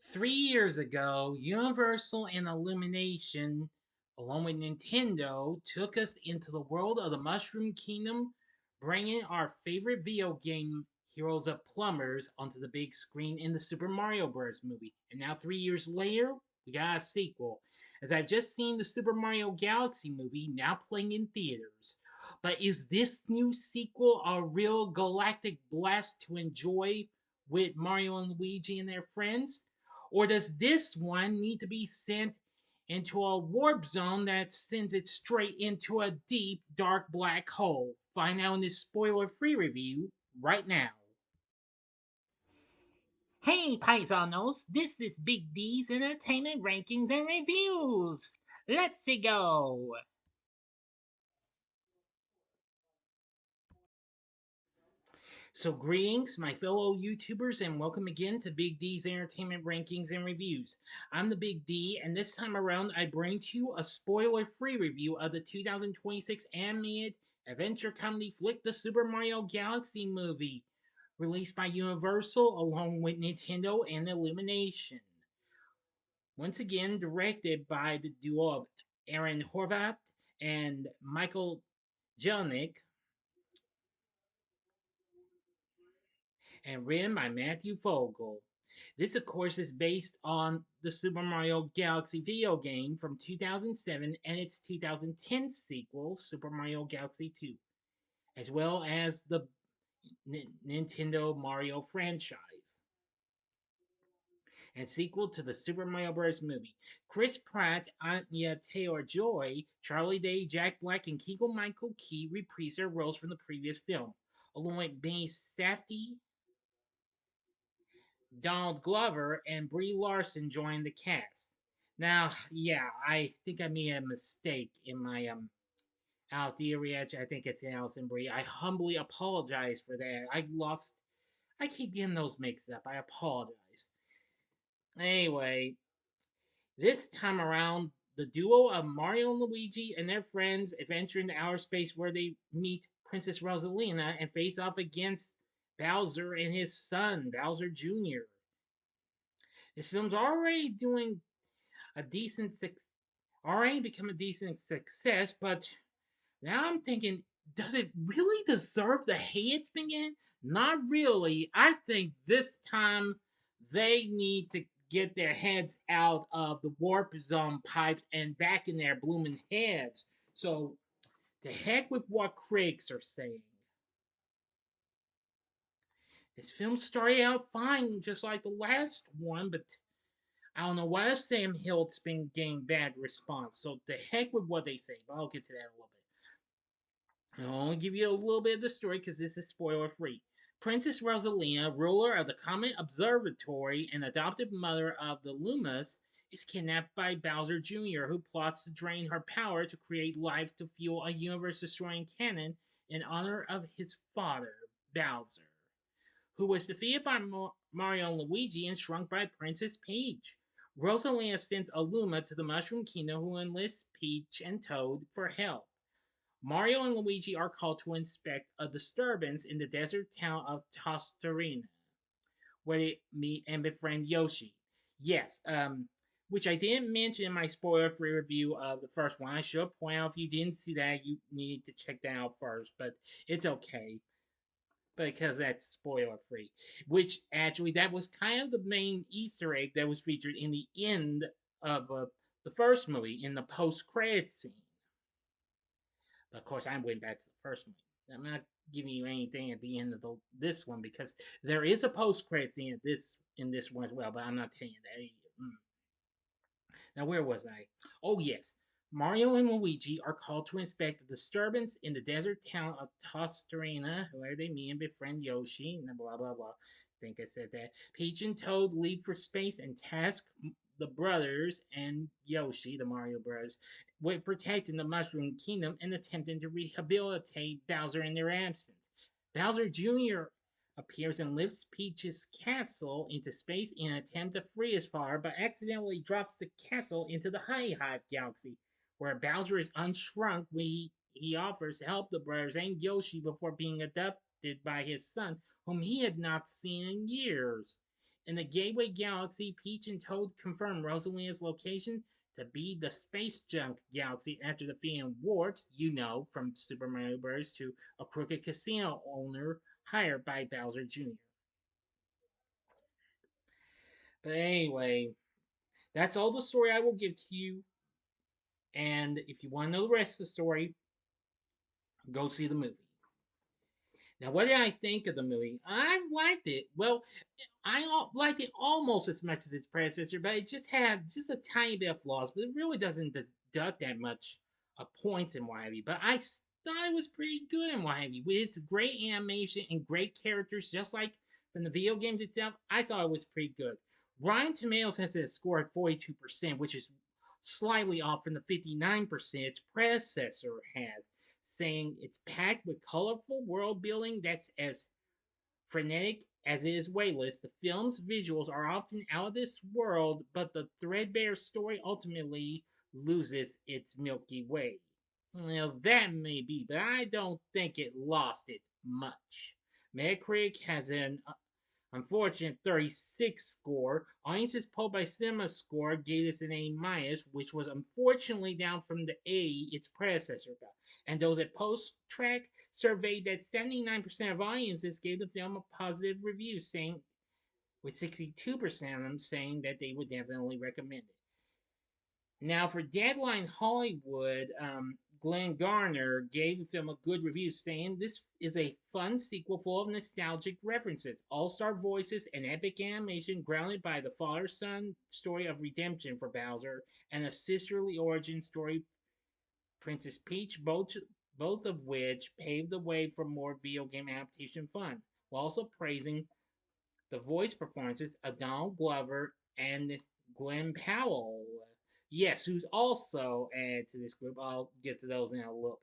3 years ago, Universal and Illumination, along with Nintendo, took us into the world of the Mushroom Kingdom, bringing our favorite video game heroes of plumbers onto the big screen in the Super Mario Bros. Movie. And now, 3 years later, we got a sequel. As I've just seen the Super Mario Galaxy movie now playing in theaters. But is this new sequel a real galactic blast to enjoy with Mario and Luigi and their friends? Or does this one need to be sent into a warp zone that sends it straight into a deep, dark black hole? Find out in this spoiler free review right now. Hey, paisanos, this is Big D's Entertainment Rankings and Reviews. Let's go! So, greetings, my fellow YouTubers, and welcome again to Big D's Entertainment Rankings and Reviews. I'm the Big D, and this time around, I bring to you a spoiler free review of the 2026 animated adventure comedy flick, The Super Mario Galaxy Movie, released by Universal along with Nintendo and Illumination. Once again, directed by the duo of Aaron Horvath and Michael Jelenic, and written by Matthew Vogel. This, of course, is based on the Super Mario Galaxy video game from 2007 and its 2010 sequel, Super Mario Galaxy 2, as well as the Nintendo Mario franchise, and sequel to the Super Mario Bros. Movie. Chris Pratt, Anya Taylor-Joy, Charlie Day, Jack Black, and Keegan Michael-Key reprise their roles from the previous film, along with Safdie, Donald Glover, and Brie Larson joined the cast. Now, yeah, I think I made a mistake in my out the reaction. I think it's Allison Brie. I humbly apologize for that. I keep getting those mixed up. I apologize. Anyway, this time around, the duo of Mario and Luigi and their friends adventure into outer space where they meet Princess Rosalina and face off against Bowser and his son, Bowser Jr. This film's already doing a decent already become a decent success, but now I'm thinking, does it really deserve the hate it's been getting? Not really. I think this time they need to get their heads out of the warp zone pipes and back in their blooming heads. So, to heck with what critics are saying. This film started out fine, just like the last one, but I don't know why Sam Hill's been getting bad response. So, to heck with what they say, but I'll get to that in a little bit. I'll only give you a little bit of the story because this is spoiler free. Princess Rosalina, ruler of the Comet Observatory and adopted mother of the Lumas, is kidnapped by Bowser Jr., who plots to drain her power to create life to fuel a universe destroying cannon in honor of his father, Bowser, who was defeated by Mario and Luigi and shrunk by Princess Peach. Rosalina sends a Luma to the Mushroom Kingdom, who enlists Peach and Toad for help. Mario and Luigi are called to inspect a disturbance in the desert town of Tostarena, where they meet and befriend Yoshi. Yes, which I didn't mention in my spoiler-free review of the first one. I should point out if you didn't see that, you need to check that out first, but it's okay because that's spoiler-free. Which actually, that was kind of the main Easter egg that was featured in the end of the first movie in the post-credit scene. But of course, I'm going back to the first one. I'm not giving you anything at the end of this one because there is a post-credit scene in this one as well, but I'm not telling you that either. Now, where was I? Oh, yes. Mario and Luigi are called to inspect the disturbance in the desert town of Tostarena, where they meet and befriend Yoshi, and blah blah blah. I think I said that. Peach and Toad leave for space and task the brothers and Yoshi, the Mario Bros, with protecting the Mushroom Kingdom and attempting to rehabilitate Bowser in their absence. Bowser Jr. appears and lifts Peach's castle into space in an attempt to free his father, but accidentally drops the castle into the High Hive Galaxy, where Bowser is unshrunk when he offers to help the brothers and Yoshi before being adopted by his son, whom he had not seen in years. In the Gateway Galaxy, Peach and Toad confirm Rosalina's location to be the Space Junk Galaxy after defeating Wart, from Super Mario Bros., to a crooked casino owner hired by Bowser Jr. But anyway, that's all the story I will give to you. And if you want to know the rest of the story, go see the movie. Now, what did I think of the movie? I liked it. Well, I liked it almost as much as its predecessor, but it just had just a tiny bit of flaws. But it really doesn't deduct that much points in what have you. But I thought it was pretty good in what have you. With its great animation and great characters, just like from the video games itself, I thought it was pretty good. Rotten Tomatoes has a score at 42%, which is slightly off from the 59% its predecessor has, saying it's packed with colorful world building that's as frenetic as it is weightless. The film's visuals are often out of this world, but the threadbare story ultimately loses its Milky Way. Well, that may be, but I don't think it lost it much. Metacritic has an unfortunate 36 score. Audiences polled by Cinema Score gave this an A minus, which was unfortunately down from the A its predecessor got. And those at Post Track surveyed that 79% of audiences gave the film a positive review, saying with 62% of them saying that they would definitely recommend it. Now, for Deadline Hollywood, Glenn Garner gave the film a good review, saying this is a fun sequel full of nostalgic references, all-star voices, and epic animation grounded by the father-son story of redemption for Bowser and a sisterly origin story, Princess Peach, both of which paved the way for more video game adaptation fun, while also praising the voice performances of Donald Glover and Glen Powell. Yes, who's also added to this group. I'll get to those in a little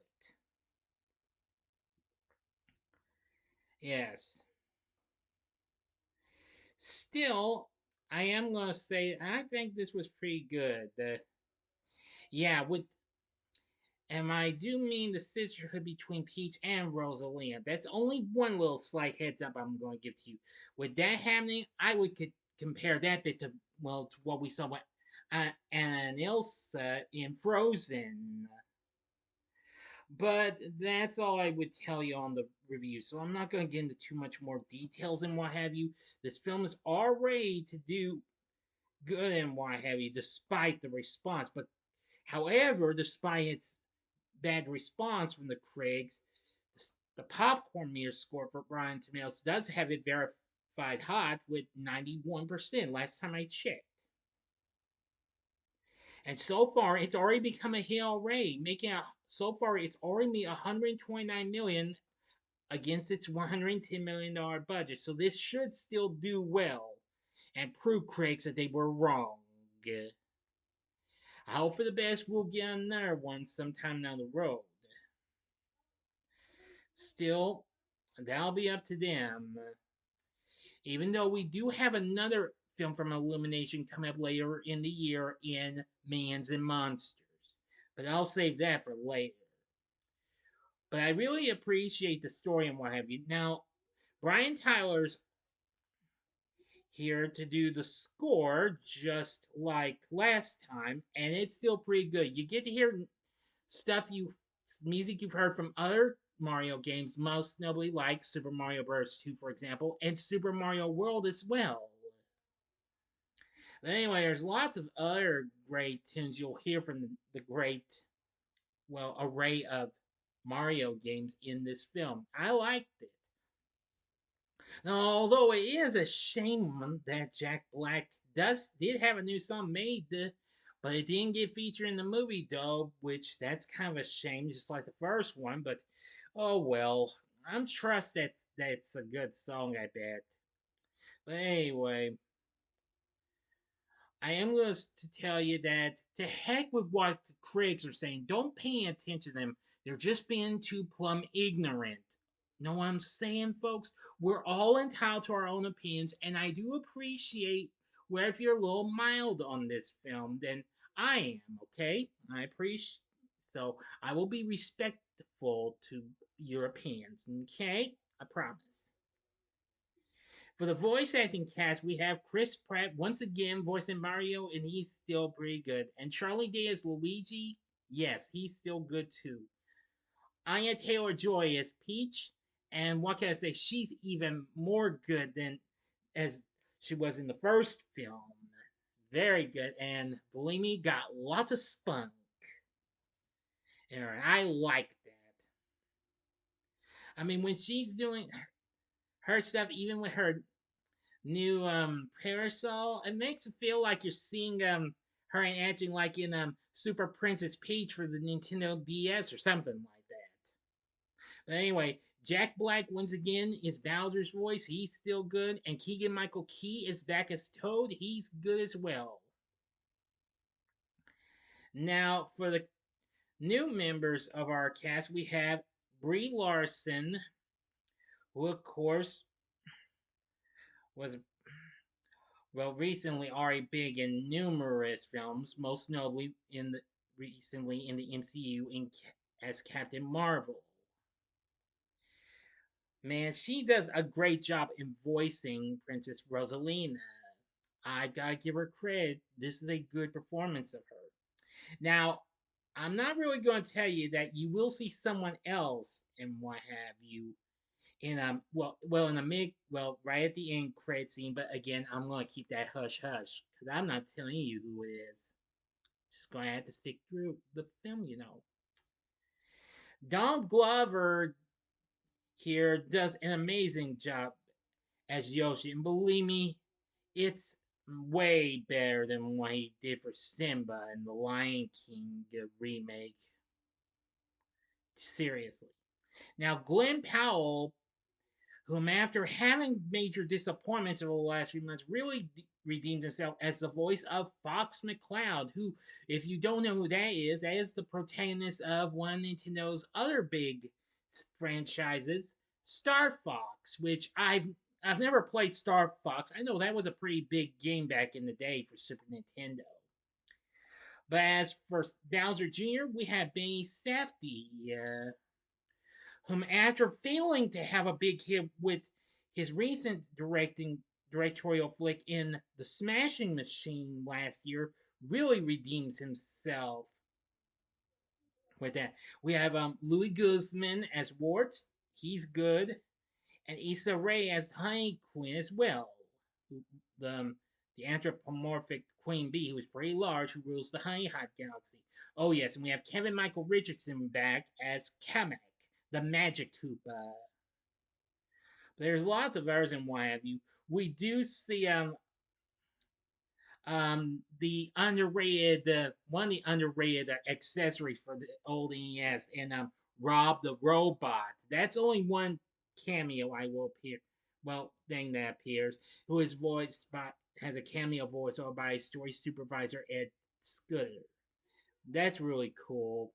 bit. Yes. Still, I am going to say I think this was pretty good. Yeah, with and I do mean the sisterhood between Peach and Rosalina. That's only one little slight heads up I'm going to give to you. With that happening, I would compare that bit to what we saw with and Elsa in Frozen. But that's all I would tell you on the review. So I'm not going to get into too much more details and what have you. This film is already to do good and what have you, despite the response. But however, despite its bad response from the critics, the popcorn meter score for Rotten Tomatoes does have it verified hot with 91% last time I checked. And so far, it's already become a hit already, so far it's already made 129 million against its 110 million budget. So this should still do well and prove critics that they were wrong. I hope for the best we'll get another one sometime down the road. Still, that'll be up to them. Even though we do have another film from Illumination coming up later in the year in Minions and Monsters. But I'll save that for later. But I really appreciate the story and what have you. Now, Brian Tyler's here to do the score just like last time, and it's still pretty good. You get to hear stuff music you've heard from other Mario games, most notably like Super Mario Bros. 2, for example, and Super Mario World as well. But anyway, there's lots of other great tunes you'll hear from the great, array of Mario games in this film. I liked it. Now, although it is a shame that Jack Black did have a new song made, but it didn't get featured in the movie though, which that's kind of a shame, just like the first one. But oh well, I'm trust that's a good song, I bet. But anyway, I am going to tell you that to heck with what the critics are saying. Don't pay attention to them. They're just being too plumb ignorant. Know what I'm saying, folks? We're all entitled to our own opinions, and I do appreciate where if you're a little mild on this film than I am, okay? I appreciate so I will be respectful to your opinions, okay? I promise. For the voice acting cast, we have Chris Pratt once again voicing Mario, and he's still pretty good. And Charlie Day as Luigi, yes, he's still good too. Anya Taylor-Joy as Peach, and what can I say? She's even more good than as she was in the first film. Very good, and believe me, got lots of spunk. And I like that. I mean, when she's doing her stuff, even with her new parasol, it makes it feel like you're seeing her acting like in Super Princess Peach for the Nintendo DS or something like that. But anyway, Jack Black once again is Bowser's voice. He's still good, and Keegan Michael-Key is back as Toad. He's good as well. Now for the new members of our cast, we have Brie Larson, who of course was recently already big in numerous films, most notably recently in the MCU as Captain Marvel. Man, she does a great job in voicing Princess Rosalina. I gotta give her credit. This is a good performance of her. Now, I'm not really going to tell you that you will see someone else and what have you in in the right at the end credit scene. But again, I'm going to keep that hush hush because I'm not telling you who it is. Just going to have to stick through the film. Donald Glover here does an amazing job as Yoshi, and believe me, it's way better than what he did for Simba in the Lion King remake. Seriously. Now, Glen Powell, whom after having major disappointments over the last few months, really redeemed himself as the voice of Fox McCloud, who, if you don't know who that is the protagonist of one of Nintendo's other big franchises, Star Fox, which I've never played Star Fox. I know that was a pretty big game back in the day for Super Nintendo. But as for Bowser Jr., we have Benny Safdie, whom after failing to have a big hit with his recent directorial flick in The Smashing Machine last year, really redeems himself with that. We have Louis Guzman as Warts. He's good. And Issa Rae as Honey Queen as well. The, the anthropomorphic Queen Bee, who is pretty large, who rules the Honey Hive Galaxy. Oh yes, and we have Kevin Michael Richardson back as Kamek, the Magic Koopa. There's lots of others and what have you. We do see the underrated one of the underrated accessories for the old NES and Rob the Robot. That's only one cameo I will appear. Well, thing that appears, who is voiced by has a cameo voice over by story supervisor Ed Scudder. That's really cool.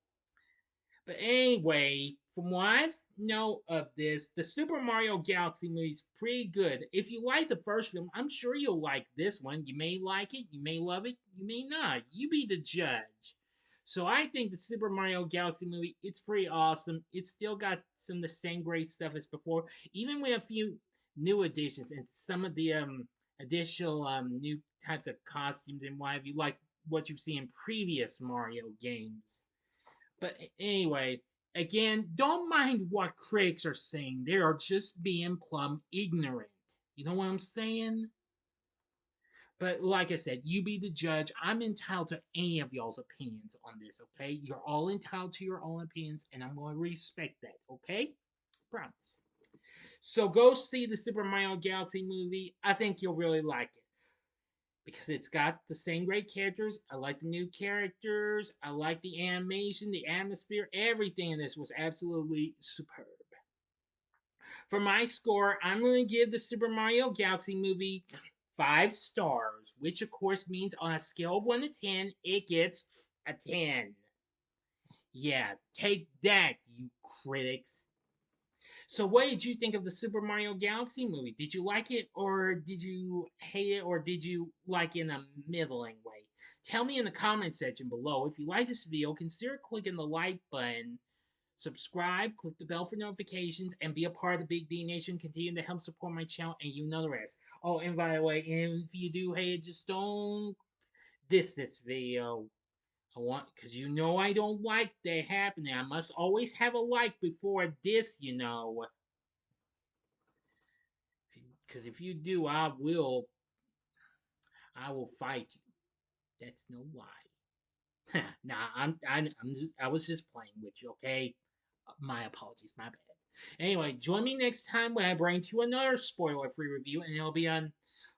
But anyway, from what I know of this, the Super Mario Galaxy movie is pretty good. If you like the first film, I'm sure you'll like this one. You may like it, you may love it, you may not. You be the judge. So I think the Super Mario Galaxy movie, it's pretty awesome. It's still got some of the same great stuff as before, even with a few new additions and some of the additional new types of costumes and what have you, like what you've seen in previous Mario games. But anyway, again, don't mind what critics are saying. They are just being plumb ignorant. You know what I'm saying? But like I said, you be the judge. I'm entitled to any of y'all's opinions on this, okay? You're all entitled to your own opinions, and I'm going to respect that, okay? Promise. So go see the Super Mario Galaxy movie. I think you'll really like it because it's got the same great characters. I like the new characters. I like the animation, the atmosphere. Everything in this was absolutely superb. For my score, I'm going to give the Super Mario Galaxy movie 5 stars, which of course means on a scale of 1 to 10, it gets a 10. Yeah, take that, you critics. So, what did you think of the Super Mario Galaxy movie? Did you like it, or did you hate it, or did you like it in a middling way? Tell me in the comment section below. If you like this video, consider clicking the like button subscribe, click the bell for notifications, and be a part of the Big D Nation. Continue to help support my channel, and you know the rest. Oh, and by the way, if you do, hey, just don't diss this video. I want, because you know I don't like that happening. I must always have a like before a diss, you know. Because if you do, I will fight you. That's no lie. Nah, I was just playing with you, okay? My apologies, my bad. Anyway, join me next time when I bring to you another spoiler-free review, and it'll be on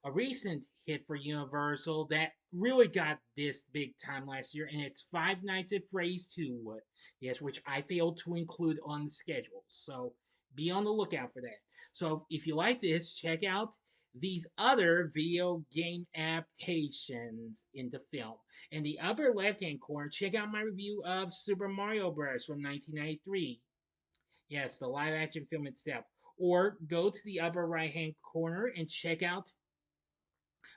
a recent hit for Universal that really got this big time last year, and it's Five Nights at Freddy's 2. Yes, which I failed to include on the schedule. So be on the lookout for that. So if you like this, check out these other video game adaptations into film. In the upper left-hand corner, check out my review of Super Mario Bros. From 1993. Yes, the live-action film itself. Or go to the upper right-hand corner and check out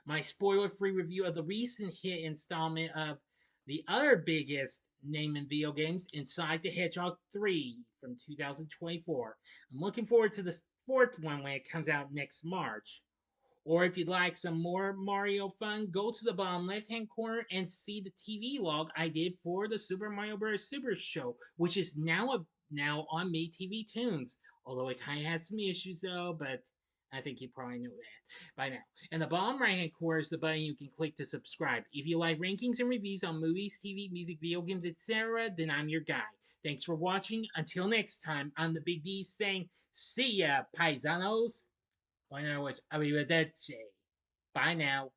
my spoiler-free review of the recent hit installment of the other biggest name in video games, Inside the Hedgehog 3 from 2024. I'm looking forward to the fourth one when it comes out next March. Or if you'd like some more Mario fun, go to the bottom left-hand corner and see the TV log I did for the Super Mario Bros. Super Show, which is now on MeTV Tunes. Although it kind of has some issues though, but I think you probably know that by now. In the bottom right-hand corner is the button you can click to subscribe. If you like rankings and reviews on movies, TV, music, video games, etc., then I'm your guy. Thanks for watching. Until next time, I'm the Big D saying, see ya, paisanos. Or in other words, arrivederci. Bye now.